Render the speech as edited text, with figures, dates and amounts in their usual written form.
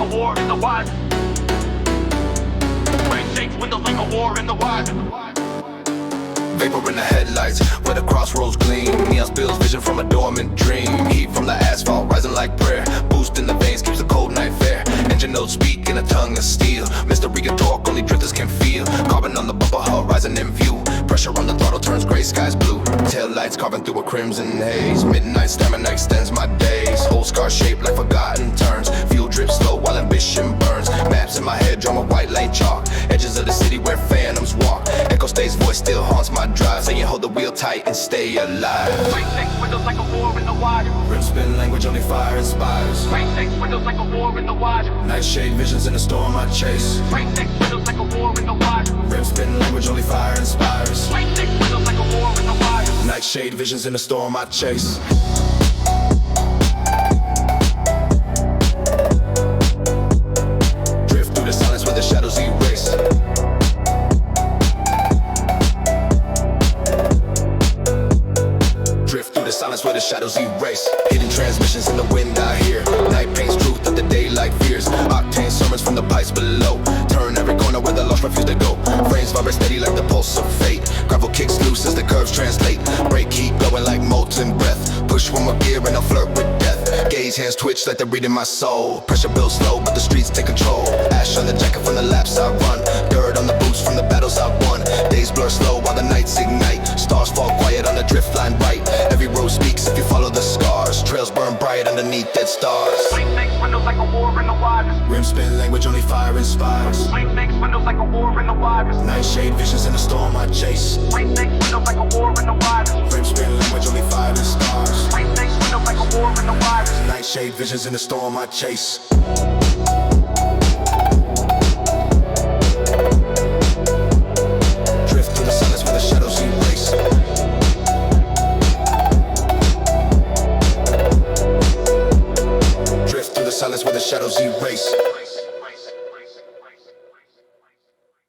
war in the wild. Rain shakes windows like a war in the wild. Vapor in the headlights, where the crossroads gleam. Neon spills vision from a dormant dream. Heat from the asphalt rising like prayer. Boost in the veins keeps the cold night fair. Engine notes speak in a tongue of steel. Mystery can talk, only drifters can feel. Carbon on the bumper hull rising in view. Pressure on the throttle turns gray, skies blue. Tail lights carving through a crimson haze. Midnight stamina extends my days. Old scar shaped like forgotten turns. Fuel drips slow while ambition burns. Maps in my head draw a white lane chalk. Edges of the city where phantoms walk. EchoStay's voice still haunts my drive, saying hold the wheel tight and stay alive. Rain shakes windows like a war in the wild. Rim spin language only fire inspires. Rain shakes windows like a war in the wild. Nightshade visions in the storm I chase. Rain shakes windows like a war in the wild. Rim spin language only fire inspires. Rain shakes windows like a war in the wild. Nightshade visions in the storm I chase. Drift through the silence where the shadows erase. Drift through the silence where the shadows erase. Hidden transmissions in the wind I hear. Night paints truth that the daylight fears. Octane sermons from the pipes below. Turn every corner where the lost refuse to go. Frames vibrate steady like the pulse of fate. Gravel kicks loose as the curves translate. Brake heat blowing like molten breath. Push one more gear and I'll flirt with death. Gaze hands twitch like they're reading my soul. Pressure builds slow but the streets take control. Ash on the jacket from the laps I run. Dirt on the boots from the battles I won. Days blur slow while the nights ignite. Stars fall quiet on the drift line right. Every road speaks if you follow the scars. Trails burn bright underneath dead stars. Rain shakes windows like a war in the wild. Rim spin language only fire inspires. Rain shakes windows like a war in the wild. Nightshade visions in the storm I chase. Rain shakes windows like a war in the wild. Rim spin language only fire and stars. Rain shakes windows like a war in the wild. Nightshade visions in the storm I chase. Drift through the silence where the shadows erase. Drift through the silence where the shadows erase.